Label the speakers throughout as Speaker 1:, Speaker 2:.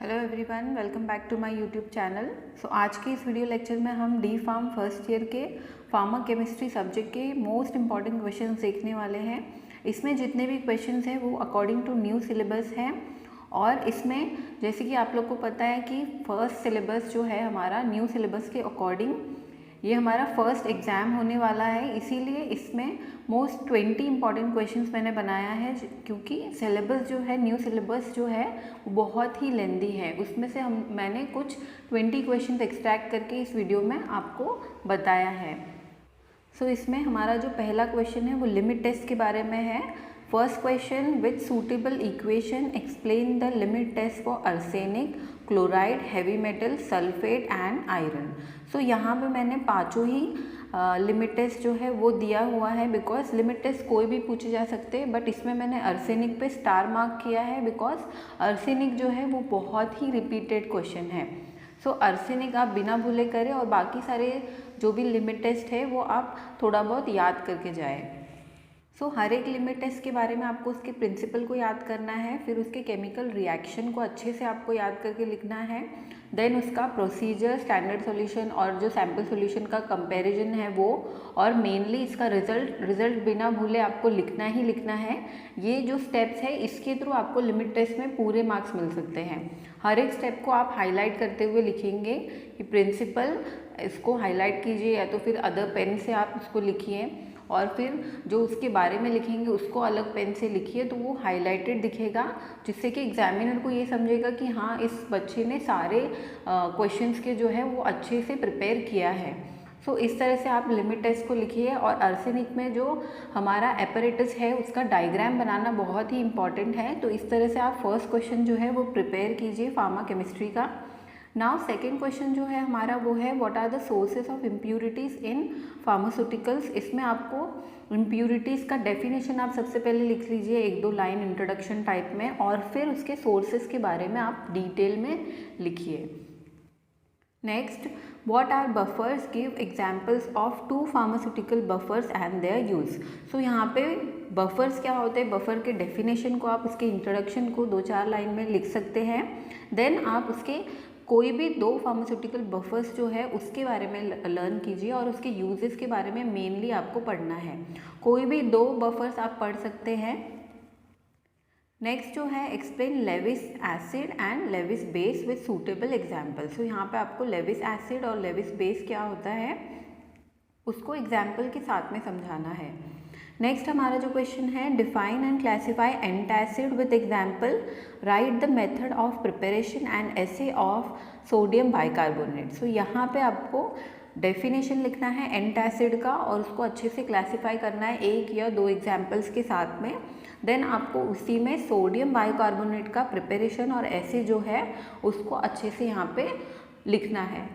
Speaker 1: Hello everyone, welcome back to my YouTube channel. आज के इस वीडियो लेक्चर में हम डी फार्म फर्स्ट ईयर के फार्मा केमिस्ट्री सब्जेक्ट के मोस्ट इंपॉर्टेंट क्वेश्चंस देखने वाले हैं। इसमें जितने भी क्वेश्चंस हैं वो अकॉर्डिंग टू न्यू सिलेबस हैं और इसमें जैसे कि आप लोग को पता है कि फर्स्ट सिलेबस जो है हमारा न्यू सिलेबस के अकॉर्डिंग ये हमारा फर्स्ट एग्ज़ाम होने वाला है, इसीलिए इसमें मोस्ट 20 इंपॉर्टेंट क्वेश्चंस मैंने बनाया है क्योंकि सिलेबस जो है न्यू सिलेबस जो है वो बहुत ही लेंदी है। उसमें से मैंने कुछ 20 क्वेश्चंस एक्सट्रैक्ट करके इस वीडियो में आपको बताया है। इसमें हमारा जो पहला क्वेश्चन है वो लिमिट टेस्ट के बारे में है। First question, which suitable equation explain the limit test for arsenic, chloride, heavy metal, sulphate and iron. यहाँ पे मैंने पांचों ही लिमिट टेस्ट जो है वो दिया हुआ है बिकॉज लिमिट टेस्ट कोई भी पूछे जा सकते हैं, बट इसमें मैंने आर्सेनिक पे स्टार मार्क किया है बिकॉज आर्सेनिक जो है वो बहुत ही रिपीटेड क्वेश्चन है। आर्सेनिक आप बिना भूले करें और बाकी सारे जो भी लिमिट टेस्ट है वो आप थोड़ा बहुत याद करके जाएं। हर एक लिमिट टेस्ट के बारे में आपको उसके प्रिंसिपल को याद करना है, फिर उसके केमिकल रिएक्शन को अच्छे से आपको याद करके लिखना है, देन उसका प्रोसीजर, स्टैंडर्ड सॉल्यूशन और जो सैम्पल सॉल्यूशन का कंपैरिजन है वो, और मेनली इसका रिजल्ट बिना भूले आपको लिखना ही लिखना है। ये जो स्टेप्स है इसके थ्रू आपको लिमिट टेस्ट में पूरे मार्क्स मिल सकते हैं। हर एक स्टेप को आप हाईलाइट करते हुए लिखेंगे कि प्रिंसिपल इसको हाईलाइट कीजिए या तो फिर अदर पेन से आप उसको लिखिए और फिर जो उसके बारे में लिखेंगे उसको अलग पेन से लिखिए तो वो हाईलाइटेड दिखेगा, जिससे कि एग्जामिनर को ये समझेगा कि हाँ इस बच्चे ने सारे क्वेश्चंस के जो है वो अच्छे से प्रिपेयर किया है। इस तरह से आप लिमिट टेस्ट को लिखिए। और आर्सेनिक में जो हमारा एपरेटस है उसका डायग्राम बनाना बहुत ही इंपॉर्टेंट है, तो इस तरह से आप फर्स्ट क्वेश्चन जो है वो प्रिपेयर कीजिए फार्मा केमिस्ट्री का। नाउ सेकेंड क्वेश्चन जो है हमारा वो है what are the sources of impurities in pharmaceuticals. इसमें आपको इम्प्यूरिटीज़ का डेफिनेशन आप सबसे पहले लिख लीजिए, एक दो लाइन इंट्रोडक्शन टाइप में, और फिर उसके सोर्सेज के बारे में आप डिटेल में लिखिए। Next, what are buffers, give examples of two pharmaceutical buffers and their use. यहाँ पे बफर्स क्या होते हैं, बफर के डेफिनेशन को आप उसके इंट्रोडक्शन को 2-4 लाइन में लिख सकते हैं। देन आप उसके कोई भी 2 फार्मास्यूटिकल बफर्स जो है उसके बारे में लर्न कीजिए और उसके यूजेस के बारे में मेनली आपको पढ़ना है। कोई भी 2 बफर्स आप पढ़ सकते हैं। नेक्स्ट जो है explain Lewis acid and Lewis base with suitable example. यहाँ पे आपको लेविस एसिड और लेविस बेस क्या होता है उसको एग्जाम्पल के साथ में समझाना है। नेक्स्ट हमारा जो क्वेश्चन है, define and classify antacid with example, right the method of preparation and essay of sodium bicarbonate. यहाँ पे आपको डेफिनेशन लिखना है एंटासिड का और उसको अच्छे से क्लासीफाई करना है 1 या 2 एग्जाम्पल्स के साथ में। देन आपको उसी में सोडियम बाइकार्बोनेट का प्रिपरेशन और एसे जो है उसको अच्छे से यहाँ पे लिखना है।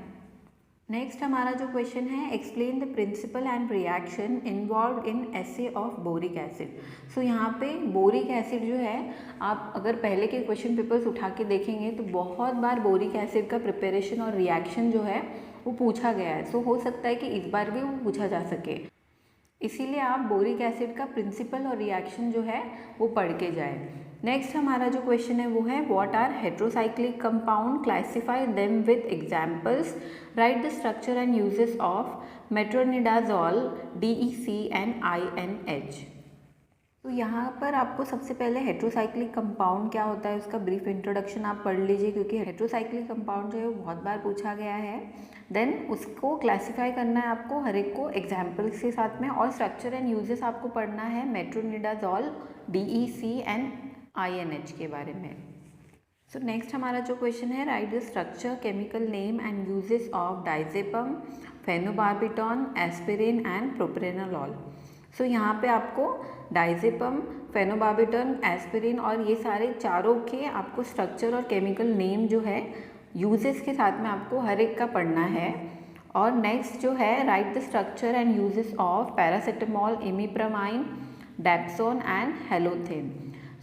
Speaker 1: नेक्स्ट हमारा जो क्वेश्चन है, explain the principle and reaction involve in assay of boric acid. यहाँ पे बोरिक एसिड जो है आप अगर पहले के क्वेश्चन पेपर्स उठा के देखेंगे तो बहुत बार बोरिक एसिड का प्रिपरेशन और रिएक्शन जो है वो पूछा गया है। हो सकता है कि इस बार भी वो पूछा जा सके, इसीलिए आप बोरिक एसिड का प्रिंसिपल और रिएक्शन जो है वो पढ़ के जाए। नेक्स्ट हमारा जो क्वेश्चन है वो है what are heterocyclic compound, classify them with examples, write the structure and uses of metronidazole, DEC and INH। यहाँ पर आपको सबसे पहले हेट्रोसाइक्लिक कंपाउंड क्या होता है उसका ब्रीफ इंट्रोडक्शन आप पढ़ लीजिए क्योंकि हेट्रोसाइक्लिक कंपाउंड जो है वो बहुत बार पूछा गया है। देन उसको क्लासिफाई करना है आपको हर एक को एग्जाम्पल्स के साथ में, और स्ट्रक्चर एंड यूजेस आपको पढ़ना है मेट्रोनिडाजोल, DEC एंड INH के बारे में। नेक्स्ट हमारा जो क्वेश्चन है, write the structure, chemical name and uses of diazepam, phenobarbitone, aspirin and propranolol. यहाँ पे आपको डाइजेपम, फेनोबार्बिटॉन, एस्पिरिन और ये सारे चारों के आपको स्ट्रक्चर और केमिकल नेम जो है यूजेस के साथ में आपको हर एक का पढ़ना है। और नेक्स्ट जो है, write the structure and uses of paracetamol, imipramine, dapsone and halothane.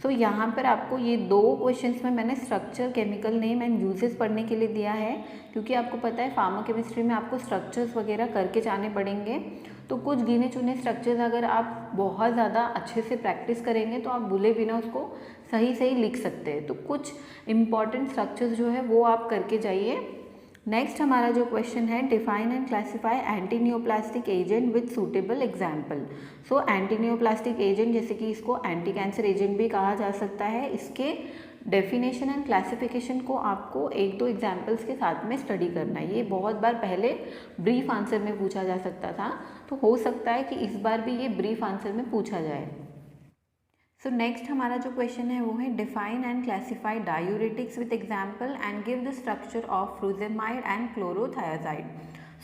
Speaker 1: यहाँ पर आपको ये 2 क्वेश्चंस में मैंने structure, chemical name and uses पढ़ने के लिए दिया है क्योंकि आपको पता है फार्मा केमिस्ट्री में आपको स्ट्रक्चर्स वगैरह करके जाने पड़ेंगे। तो कुछ गिने चुने स्ट्रक्चर्स अगर आप बहुत ज़्यादा अच्छे से प्रैक्टिस करेंगे तो आप भूले बिना उसको सही सही लिख सकते हैं। तो कुछ इम्पॉर्टेंट स्ट्रक्चर्स जो है वो आप करके जाइए। नेक्स्ट हमारा जो क्वेश्चन है, define and classify anti neoplastic agent with suitable example. So anti neoplastic agent, जैसे कि इसको एंटी कैंसर एजेंट भी कहा जा सकता है, इसके डेफिनेशन एंड क्लासिफिकेशन को आपको एक दो एग्जाम्पल्स के साथ में स्टडी करना है। ये बहुत बार पहले ब्रीफ आंसर में पूछा जा सकता था, तो हो सकता है कि इस बार भी ये ब्रीफ आंसर में पूछा जाए। सो नेक्स्ट हमारा जो क्वेश्चन है वो है, define and classify diuretics with example and give the structure of frusemide and chlorothiazide.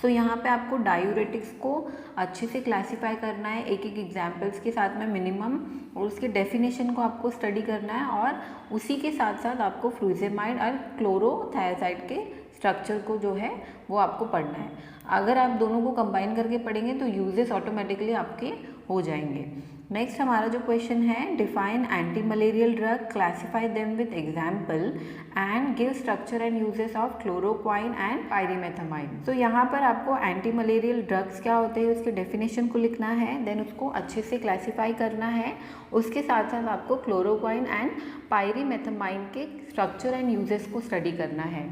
Speaker 1: So यहाँ पे आपको डायूरेटिक्स को अच्छे से क्लासीफाई करना है एक एक एग्जाम्पल्स के साथ में मिनिमम, और उसके डेफिनेशन को आपको स्टडी करना है, और उसी के साथ साथ आपको फ्रूजेमाइड और क्लोरोथायाजाइड के स्ट्रक्चर को जो है वो आपको पढ़ना है। अगर आप दोनों को कंबाइन करके पढ़ेंगे तो यूजेस ऑटोमेटिकली आपके हो जाएंगे। नेक्स्ट हमारा जो क्वेश्चन है, define antimalarial drug, classify them with example and give structure and uses of chloroquine and pyrimethamine. तो यहाँ पर आपको एंटी मलेरियल ड्रग्स क्या होते हैं उसके डेफिनेशन को लिखना है, देन उसको अच्छे से क्लासीफाई करना है, उसके साथ साथ आपको क्लोरोक्वाइन एंड पायरीमेथामाइन के स्ट्रक्चर एंड यूजेस को स्टडी करना है।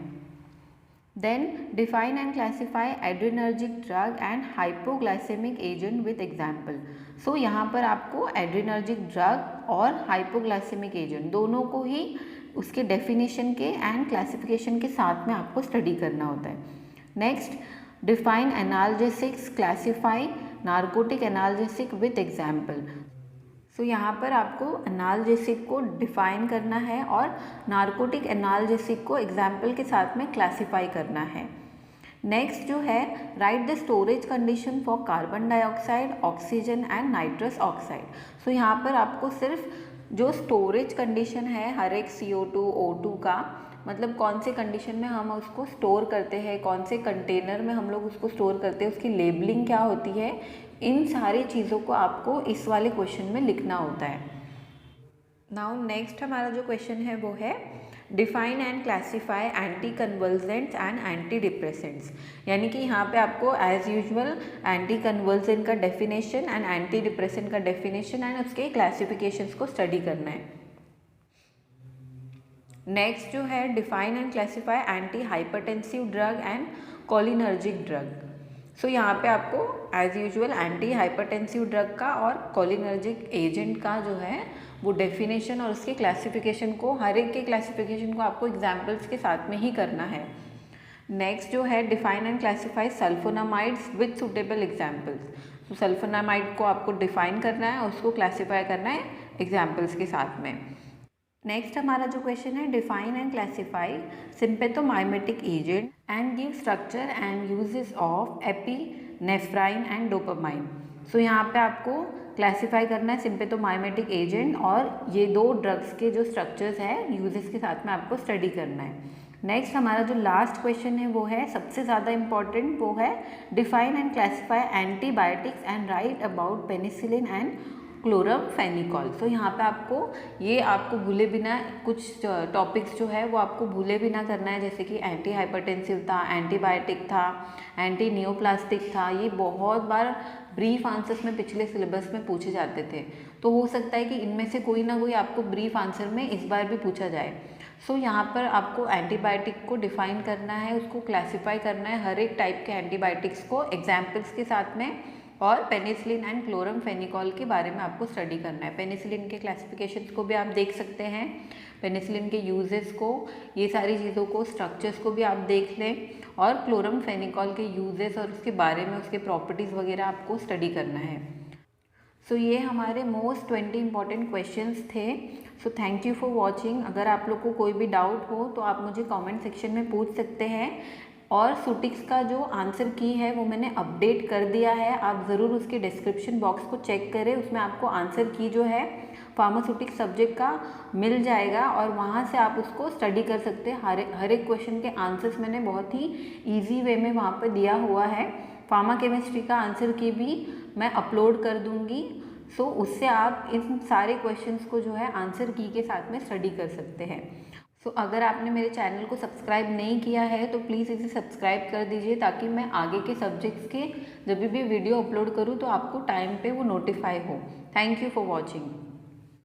Speaker 1: Then define and classify adrenergic drug and hypoglycemic agent with example. So यहाँ पर आपको adrenergic drug और hypoglycemic agent दोनों को ही उसके definition के and classification के साथ में आपको study करना होता है। Next, define analgesics, classify narcotic analgesic with example. सो यहाँ पर आपको एनाल्जेसिक को डिफाइन करना है और नारकोटिक एनाल्जेसिक को एग्जाम्पल के साथ में क्लासीफाई करना है। नेक्स्ट जो है, write the storage condition for carbon dioxide, oxygen and nitrous oxide. So यहाँ पर आपको सिर्फ जो स्टोरेज कंडीशन है हर एक CO2 O2 का, मतलब कौन से कंडीशन में हम उसको स्टोर करते हैं, कौन से कंटेनर में हम लोग उसको स्टोर करते हैं, उसकी लेबलिंग क्या होती है, इन सारी चीज़ों को आपको इस वाले क्वेश्चन में लिखना होता है। नाउ नेक्स्ट हमारा जो क्वेश्चन है वो है, define and classify anticonvulsants and antidepressants. यानी कि यहाँ पे आपको एज यूजुअल एंटी कन्वल्जेंट का डेफिनेशन एंड एंटी डिप्रेसेंट का डेफिनेशन एंड उसके क्लासिफिकेशंस को स्टडी करना है। नेक्स्ट जो है, define and classify antihypertensive drug and cholinergic drug. So यहाँ पे आपको as usual antihypertensive drug का और कोलिनर्जिक एजेंट का जो है वो डेफिनेशन और उसके क्लासिफिकेशन को, हर एक के क्लासिफिकेशन को आपको एग्जाम्पल्स के साथ में ही करना है। नेक्स्ट जो है, define and classify sulphonamides with suitable examples. तो सल्फोनामाइड को आपको डिफाइन करना है और उसको क्लासीफाई करना है एग्जाम्पल्स के साथ में। नेक्स्ट हमारा जो क्वेश्चन है, define and classify sympathomimetic agent and give structure and uses of epinephrine and dopamine. So यहाँ पे आपको क्लासीफाई करना है सिम्पेथोमाइमेटिक एजेंट और ये दो ड्रग्स के जो स्ट्रक्चर्स है यूजेस के साथ में आपको स्टडी करना है। नेक्स्ट हमारा जो लास्ट क्वेश्चन है वो है सबसे ज़्यादा इम्पॉर्टेंट, वो है define and classify antibiotics and write about penicillin and chloramphenicol. तो यहाँ पे आपको भूले बिना कुछ टॉपिक्स जो है वो आपको भूले बिना करना है, जैसे कि एंटी हाइपरटेंसिव था, एंटीबायोटिक था, एंटी नियोप्लास्टिक था। ये बहुत बार ब्रीफ आंसर्स में पिछले सिलेबस में पूछे जाते थे, तो हो सकता है कि इनमें से कोई ना कोई आपको ब्रीफ आंसर में इस बार भी पूछा जाए। सो यहाँ पर आपको एंटीबायोटिक को डिफाइन करना है, उसको क्लासीफाई करना है, हर एक टाइप के एंटीबायोटिक्स को एग्जाम्पल्स के साथ में, और पेनिसिलिन एंड क्लोरमफेनिकॉल के बारे में आपको स्टडी करना है। पेनिसिलिन के क्लासिफिकेशंस को भी आप देख सकते हैं, पेनिसिलिन के यूजेस को, ये सारी चीज़ों को, स्ट्रक्चर्स को भी आप देख लें, और क्लोरमफेनिकॉल के यूजेस और उसके बारे में, उसके प्रॉपर्टीज़ वगैरह आपको स्टडी करना है। सो ये हमारे मोस्ट 20 इंपॉर्टेंट क्वेश्चंस थे। So thank you for watching. अगर आप लोग को कोई भी डाउट हो तो आप मुझे कमेंट सेक्शन में पूछ सकते हैं, और सुटिक्स का जो आंसर की है वो मैंने अपडेट कर दिया है, आप ज़रूर उसके डिस्क्रिप्शन बॉक्स को चेक करें, उसमें आपको आंसर की जो है फार्मास्यूटिक्स सब्जेक्ट का मिल जाएगा, और वहाँ से आप उसको स्टडी कर सकते हैं। हर एक क्वेश्चन के आंसर्स मैंने बहुत ही ईजी वे में वहाँ पर दिया हुआ है। फार्मा केमिस्ट्री का आंसर की भी मैं अपलोड कर दूँगी, सो उससे आप इन सारे क्वेश्चंस को जो है आंसर की के साथ में स्टडी कर सकते हैं। सो अगर आपने मेरे चैनल को सब्सक्राइब नहीं किया है तो प्लीज़ इसे सब्सक्राइब कर दीजिए, ताकि मैं आगे के सब्जेक्ट्स के जब भी वीडियो अपलोड करूँ तो आपको टाइम पे वो नोटिफाई हो। Thank you for watching.